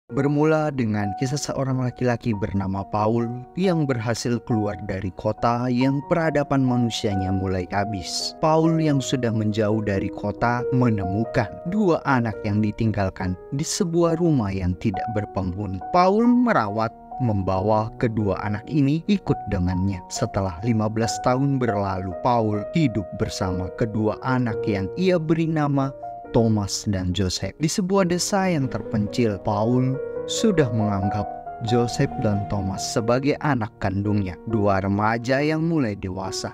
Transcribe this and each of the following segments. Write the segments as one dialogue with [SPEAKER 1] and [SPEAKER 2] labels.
[SPEAKER 1] Bermula dengan kisah seorang laki-laki bernama Paul yang berhasil keluar dari kota yang peradaban manusianya mulai habis. Paul yang sudah menjauh dari kota menemukan dua anak yang ditinggalkan di sebuah rumah yang tidak berpenghuni. Paul merawat membawa kedua anak ini ikut dengannya. Setelah 15 tahun berlalu, Paul hidup bersama kedua anak yang ia beri nama Thomas dan Joseph. Di sebuah desa yang terpencil, Paul sudah menganggap Joseph dan Thomas sebagai anak kandungnya. Dua remaja yang mulai dewasa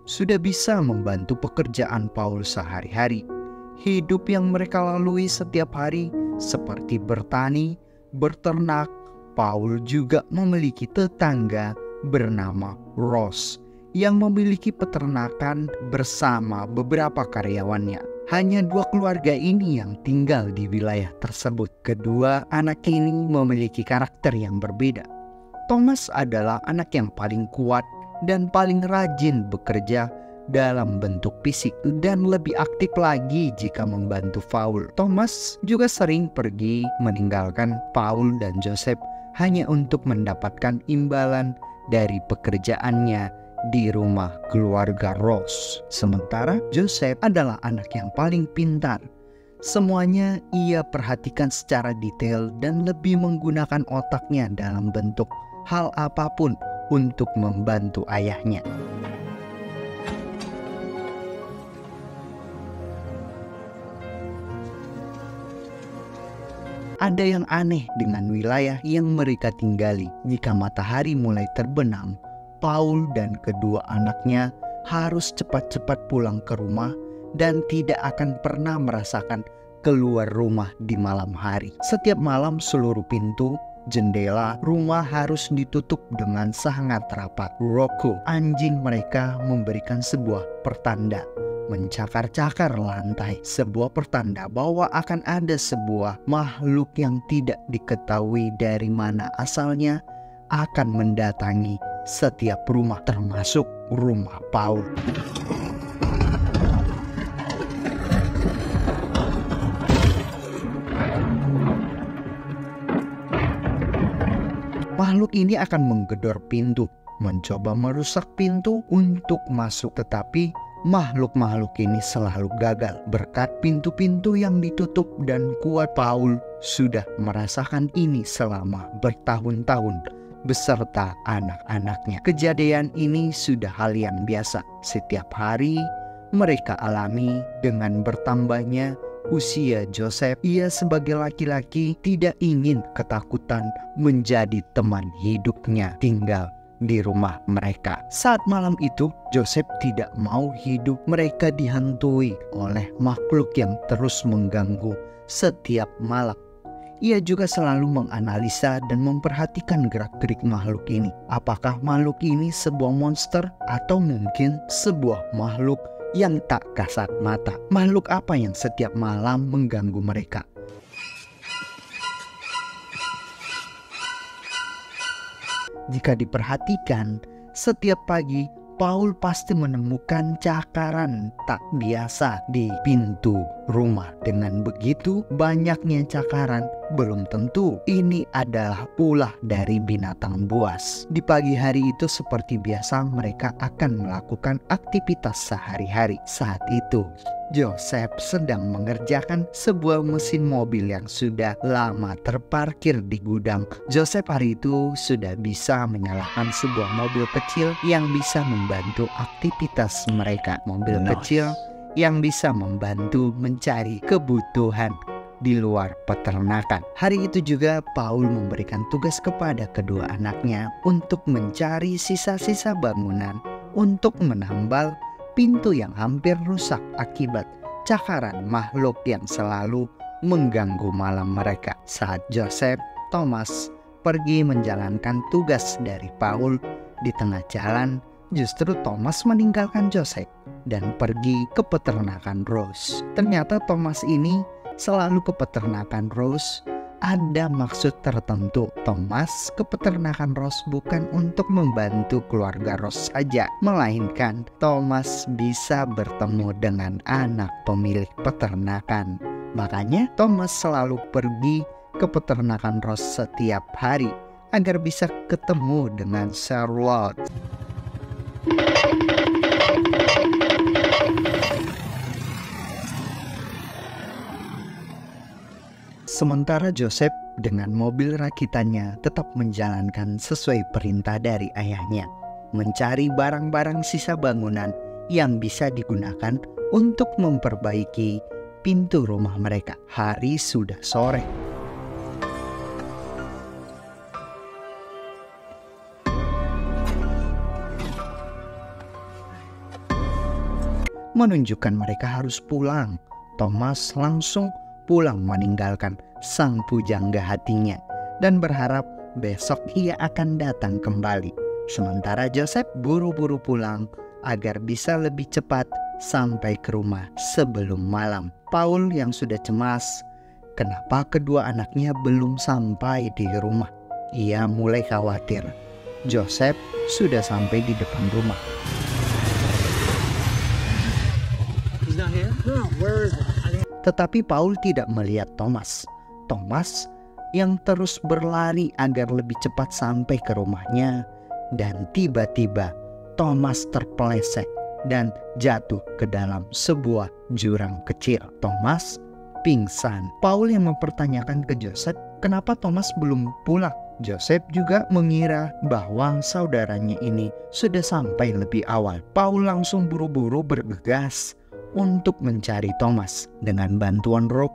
[SPEAKER 1] sudah bisa membantu pekerjaan Paul sehari-hari. Hidup yang mereka lalui setiap hari seperti bertani, berternak. Paul juga memiliki tetangga bernama Ross yang memiliki peternakan bersama beberapa karyawannya. Hanya dua keluarga ini yang tinggal di wilayah tersebut. Kedua anak ini memiliki karakter yang berbeda. Thomas adalah anak yang paling kuat dan paling rajin bekerja dalam bentuk fisik dan lebih aktif lagi jika membantu Paul. Thomas juga sering pergi meninggalkan Paul dan Joseph hanya untuk mendapatkan imbalan dari pekerjaannya di rumah keluarga Ross. Sementara Joseph adalah anak yang paling pintar. Semuanya ia perhatikan secara detail dan lebih menggunakan otaknya dalam bentuk hal apapun untuk membantu ayahnya. Ada yang aneh dengan wilayah yang mereka tinggali. Jika matahari mulai terbenam, Paul dan kedua anaknya harus cepat-cepat pulang ke rumah dan tidak akan pernah merasakan keluar rumah di malam hari. Setiap malam seluruh pintu, jendela rumah harus ditutup dengan sangat rapat. Rocco, anjing mereka, memberikan sebuah pertanda, mencakar-cakar lantai, sebuah pertanda bahwa akan ada sebuah makhluk yang tidak diketahui dari mana asalnya akan mendatangi setiap rumah, termasuk rumah Paul. Makhluk ini akan menggedor pintu, mencoba merusak pintu untuk masuk, tetapi makhluk-makhluk ini selalu gagal. Berkat pintu-pintu yang ditutup dan kuat, Paul sudah merasakan ini selama bertahun-tahun beserta anak-anaknya. Kejadian ini sudah hal yang biasa. Setiap hari mereka alami dengan bertambahnya usia Joseph. Ia sebagai laki-laki tidak ingin ketakutan menjadi teman hidupnya tinggal di rumah mereka. Saat malam itu, Joseph tidak mau hidup mereka dihantui oleh makhluk yang terus mengganggu setiap malam. Ia juga selalu menganalisa dan memperhatikan gerak-gerik makhluk ini. Apakah makhluk ini sebuah monster atau mungkin sebuah makhluk yang tak kasat mata? Makhluk apa yang setiap malam mengganggu mereka? Jika diperhatikan, setiap pagi Paul pasti menemukan cakaran tak biasa di pintu rumah. Dengan begitu banyaknya cakaran, belum tentu ini adalah ulah dari binatang buas. Di pagi hari itu seperti biasa mereka akan melakukan aktivitas sehari-hari. Saat itu Joseph sedang mengerjakan sebuah mesin mobil yang sudah lama terparkir di gudang. Joseph hari itu sudah bisa menyalakan sebuah mobil kecil yang bisa membantu aktivitas mereka. Mobil kecil yang bisa membantu mencari kebutuhan di luar peternakan. Hari itu juga Paul memberikan tugas kepada kedua anaknya untuk mencari sisa-sisa bangunan untuk menambal pintu yang hampir rusak akibat cakaran makhluk yang selalu mengganggu malam mereka. Saat Joseph, Thomas pergi menjalankan tugas dari Paul, di tengah jalan justru Thomas meninggalkan Joseph dan pergi ke peternakan Rose. Ternyata Thomas ini selalu ke peternakan Rose ada maksud tertentu. Thomas ke peternakan Rose bukan untuk membantu keluarga Rose saja, melainkan Thomas bisa bertemu dengan anak pemilik peternakan. Makanya Thomas selalu pergi ke peternakan Ross setiap hari agar bisa ketemu dengan Charlotte. Sementara Joseph dengan mobil rakitannya tetap menjalankan sesuai perintah dari ayahnya, mencari barang-barang sisa bangunan yang bisa digunakan untuk memperbaiki pintu rumah mereka. Hari sudah sore. Menunjukkan mereka harus pulang. Thomas langsung pulang meninggalkan sang pujangga hatinya dan berharap besok ia akan datang kembali. Sementara Joseph buru-buru pulang agar bisa lebih cepat sampai ke rumah sebelum malam. Paul yang sudah cemas kenapa kedua anaknya belum sampai di rumah. Ia mulai khawatir. Joseph sudah sampai di depan rumah. Tetapi Paul tidak melihat Thomas. Thomas yang terus berlari agar lebih cepat sampai ke rumahnya. Dan tiba-tiba Thomas terpeleset dan jatuh ke dalam sebuah jurang kecil. Thomas pingsan. Paul yang mempertanyakan ke Joseph, kenapa Thomas belum pulang? Joseph juga mengira bahwa saudaranya ini sudah sampai lebih awal. Paul langsung buru-buru bergegas untuk mencari Thomas. Dengan bantuan Roh,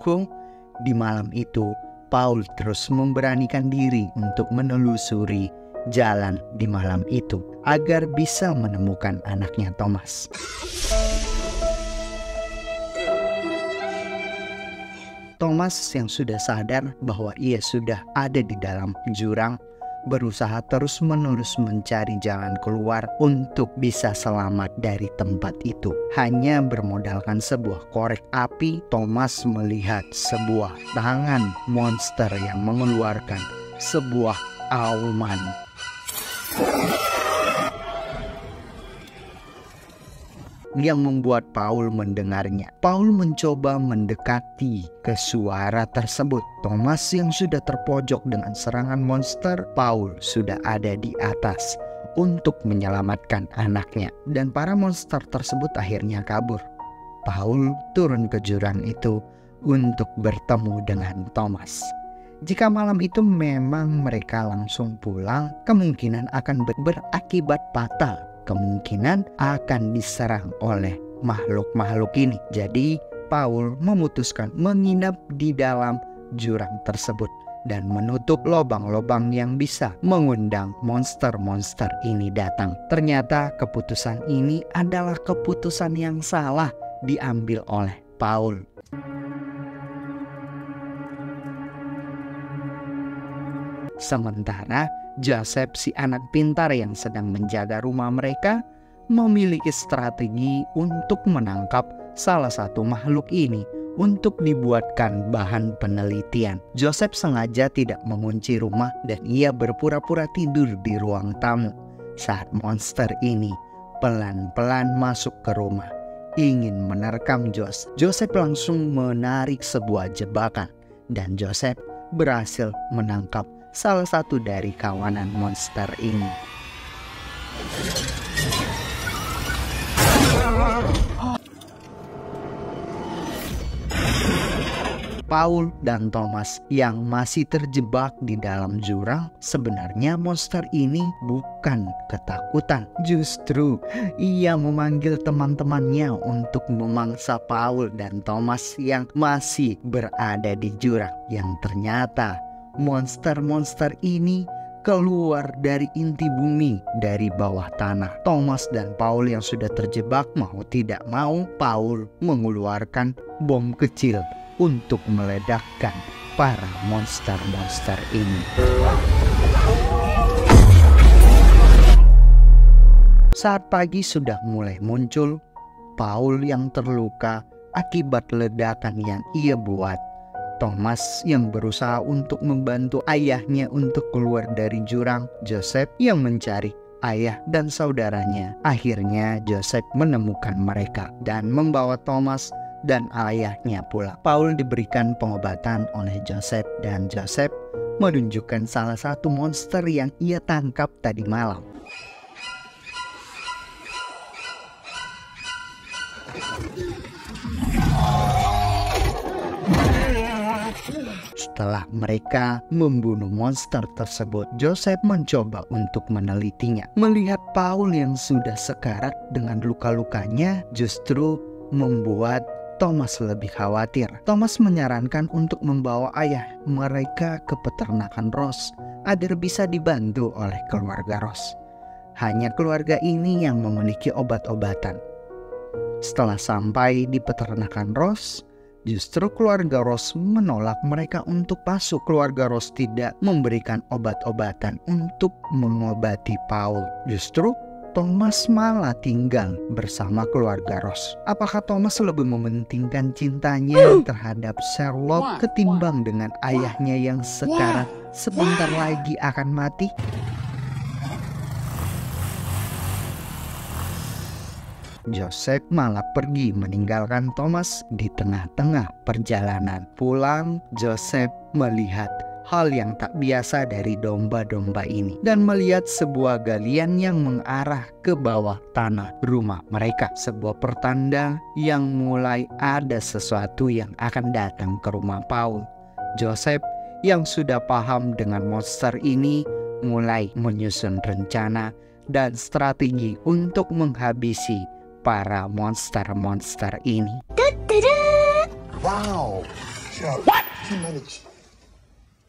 [SPEAKER 1] di malam itu Paul terus memberanikan diri untuk menelusuri jalan di malam itu agar bisa menemukan anaknya Thomas. Thomas yang sudah sadar bahwa ia sudah ada di dalam jurang, berusaha terus-menerus mencari jalan keluar untuk bisa selamat dari tempat itu. Hanya bermodalkan sebuah korek api, Thomas melihat sebuah tangan monster yang mengeluarkan sebuah auman. Yang membuat Paul mendengarnya. Paul mencoba mendekati ke suara tersebut. Thomas yang sudah terpojok dengan serangan monster, Paul sudah ada di atas untuk menyelamatkan anaknya. Dan para monster tersebut akhirnya kabur. Paul turun ke jurang itu untuk bertemu dengan Thomas. Jika malam itu memang mereka langsung pulang, kemungkinan akan berakibat fatal. Kemungkinan akan diserang oleh makhluk-makhluk ini. Jadi Paul memutuskan menginap di dalam jurang tersebut dan menutup lubang-lubang yang bisa mengundang monster-monster ini datang. Ternyata keputusan ini adalah keputusan yang salah diambil oleh Paul. Sementara Joseph, si anak pintar yang sedang menjaga rumah mereka, memiliki strategi untuk menangkap salah satu makhluk ini untuk dibuatkan bahan penelitian. Joseph sengaja tidak mengunci rumah dan ia berpura-pura tidur di ruang tamu saat monster ini pelan-pelan masuk ke rumah ingin menerkam Joseph. Joseph langsung menarik sebuah jebakan dan Joseph berhasil menangkap salah satu dari kawanan monster ini. Paul dan Thomas yang masih terjebak di dalam jurang, sebenarnya monster ini bukan ketakutan. Justru ia memanggil teman-temannya untuk memangsa Paul dan Thomas yang masih berada di jurang. Yang ternyata monster-monster ini keluar dari inti bumi, dari bawah tanah. Thomas dan Paul yang sudah terjebak mau tidak mau, Paul mengeluarkan bom kecil untuk meledakkan para monster-monster ini. Saat pagi sudah mulai muncul, Paul yang terluka akibat ledakan yang ia buat. Thomas yang berusaha untuk membantu ayahnya untuk keluar dari jurang. Joseph yang mencari ayah dan saudaranya. Akhirnya Joseph menemukan mereka dan membawa Thomas dan ayahnya pula. Paul diberikan pengobatan oleh Joseph dan Joseph menunjukkan salah satu monster yang ia tangkap tadi malam. Setelah mereka membunuh monster tersebut, Joseph mencoba untuk menelitinya. Melihat Paul yang sudah sekarat dengan luka-lukanya justru membuat Thomas lebih khawatir. Thomas menyarankan untuk membawa ayah mereka ke peternakan Ross agar bisa dibantu oleh keluarga Ross. Hanya keluarga ini yang memiliki obat-obatan. Setelah sampai di peternakan Ross, justru keluarga Ross menolak mereka untuk masuk. Keluarga Ross tidak memberikan obat-obatan untuk mengobati Paul. Justru Thomas malah tinggal bersama keluarga Ross. Apakah Thomas lebih mementingkan cintanya terhadap Charlotte ketimbang dengan ayahnya yang sekarang sebentar lagi akan mati? Joseph malah pergi meninggalkan Thomas di tengah-tengah perjalanan. Pulang, Joseph melihat hal yang tak biasa dari domba-domba ini dan melihat sebuah galian yang mengarah ke bawah tanah rumah mereka. Sebuah pertanda yang mulai ada sesuatu yang akan datang ke rumah Paul. Joseph yang sudah paham dengan monster ini mulai menyusun rencana dan strategi untuk menghabisi para monster-monster ini.
[SPEAKER 2] Wow. What?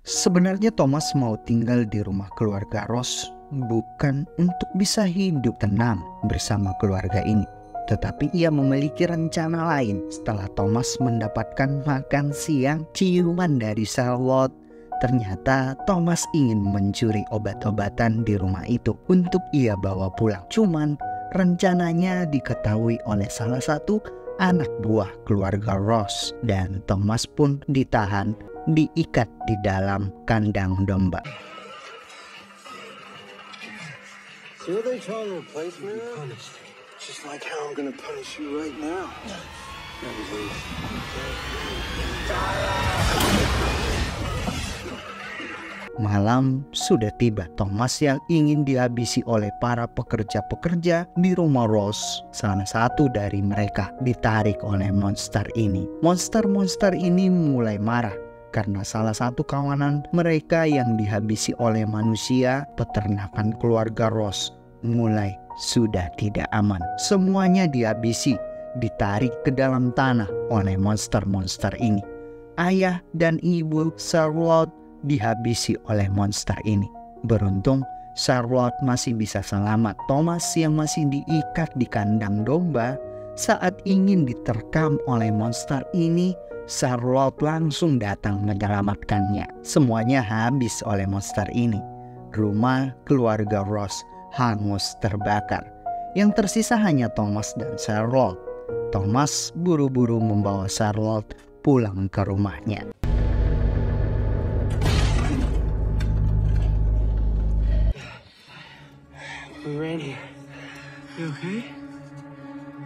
[SPEAKER 1] Sebenarnya Thomas mau tinggal di rumah keluarga Ross bukan untuk bisa hidup tenang bersama keluarga ini, tetapi ia memiliki rencana lain. Setelah Thomas mendapatkan makan siang ciuman dari Charlotte, ternyata Thomas ingin mencuri obat-obatan di rumah itu untuk ia bawa pulang. Cuman rencananya diketahui oleh salah satu anak buah keluarga Ross dan Thomas pun ditahan, diikat di dalam kandang domba.
[SPEAKER 2] See what they trying to replace me with? Punished. Just like how I'm gonna punish you right now.
[SPEAKER 1] Malam sudah tiba. Thomas yang ingin dihabisi oleh para pekerja-pekerja di rumah Ross, salah satu dari mereka ditarik oleh monster ini. Monster-monster ini mulai marah karena salah satu kawanan mereka yang dihabisi oleh manusia. Peternakan keluarga Ross mulai sudah tidak aman. Semuanya dihabisi, ditarik ke dalam tanah oleh monster-monster ini. Ayah dan ibu Charlotte dihabisi oleh monster ini. Beruntung Charlotte masih bisa selamat. Thomas yang masih diikat di kandang domba, saat ingin diterkam oleh monster ini, Charlotte langsung datang menyelamatkannya. Semuanya habis oleh monster ini. Rumah keluarga Ross hangus terbakar. Yang tersisa hanya Thomas dan Charlotte. Thomas buru-buru membawa Charlotte pulang ke rumahnya.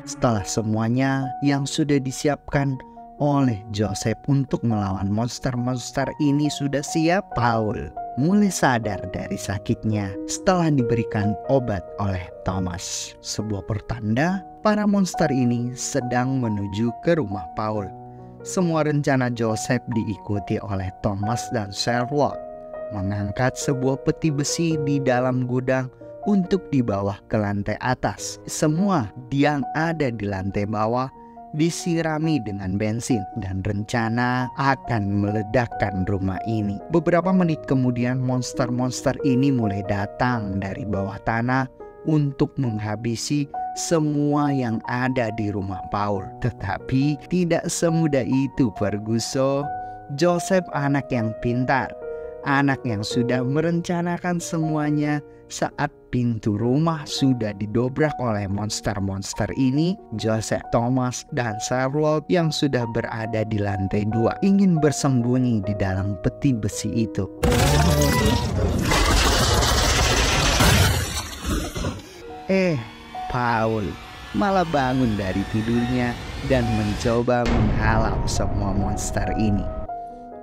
[SPEAKER 1] Setelah semuanya yang sudah disiapkan oleh Joseph untuk melawan monster-monster ini sudah siap, Paul mulai sadar dari sakitnya setelah diberikan obat oleh Thomas. Sebuah pertanda para monster ini sedang menuju ke rumah Paul. Semua rencana Joseph diikuti oleh Thomas dan Charlotte. Mengangkat sebuah peti besi di dalam gudang untuk dibawa ke lantai atas. Semua yang ada di lantai bawah disirami dengan bensin dan rencana akan meledakkan rumah ini. Beberapa menit kemudian monster-monster ini mulai datang dari bawah tanah untuk menghabisi semua yang ada di rumah Paul. Tetapi tidak semudah itu, Ferguson. Joseph anak yang pintar, anak yang sudah merencanakan semuanya. Saat pintu rumah sudah didobrak oleh monster-monster ini, Joseph, Thomas, dan Charlotte yang sudah berada di lantai 2 ingin bersembunyi di dalam peti besi itu. Paul malah bangun dari tidurnya dan mencoba menghalau semua monster ini.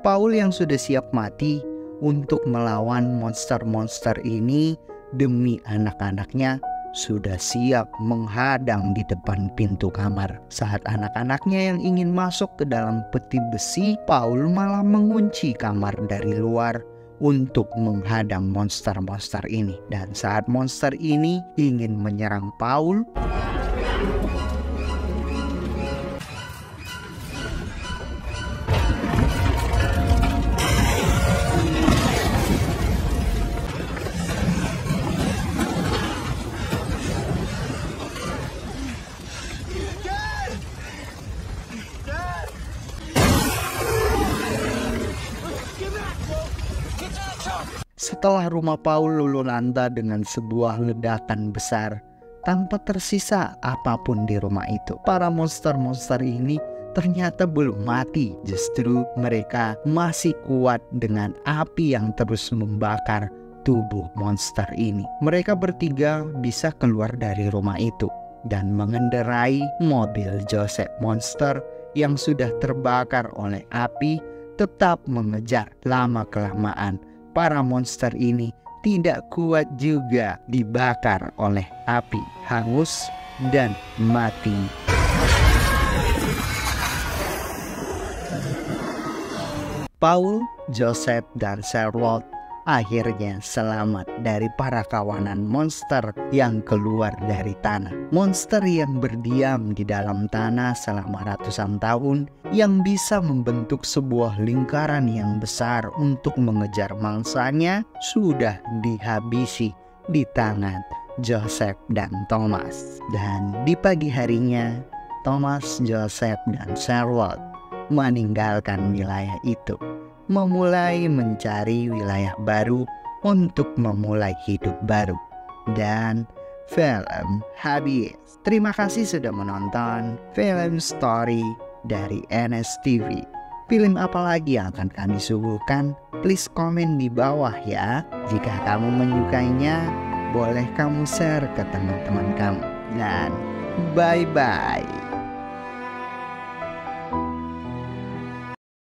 [SPEAKER 1] Paul yang sudah siap mati untuk melawan monster-monster ini demi anak-anaknya sudah siap menghadang di depan pintu kamar. Saat anak-anaknya yang ingin masuk ke dalam peti besi, Paul malah mengunci kamar dari luar untuk menghadang monster-monster ini. Dan saat monster ini ingin menyerang Paul, setelah rumah Paul luluh-lantah dengan sebuah ledakan besar, tanpa tersisa apapun di rumah itu. Para monster-monster ini ternyata belum mati, justru mereka masih kuat dengan api yang terus membakar tubuh monster ini. Mereka bertiga bisa keluar dari rumah itu dan mengendarai mobil Joseph Monster yang sudah terbakar oleh api tetap mengejar. Lama-kelamaan para monster ini tidak kuat juga dibakar oleh api, hangus dan mati. Paul, Joseph, dan Charlotte akhirnya selamat dari para kawanan monster yang keluar dari tanah. Monster yang berdiam di dalam tanah selama ratusan tahun, yang bisa membentuk sebuah lingkaran yang besar untuk mengejar mangsanya, sudah dihabisi di tangan Joseph dan Thomas. Dan di pagi harinya, Thomas, Joseph, dan Charlotte meninggalkan wilayah itu, memulai mencari wilayah baru untuk memulai hidup baru. Dan film habis. Terima kasih sudah menonton film story dari NSTV. Film apa lagi yang akan kami suguhkan? Please komen di bawah ya. Jika kamu menyukainya, boleh kamu share ke teman-teman kamu. Dan bye-bye.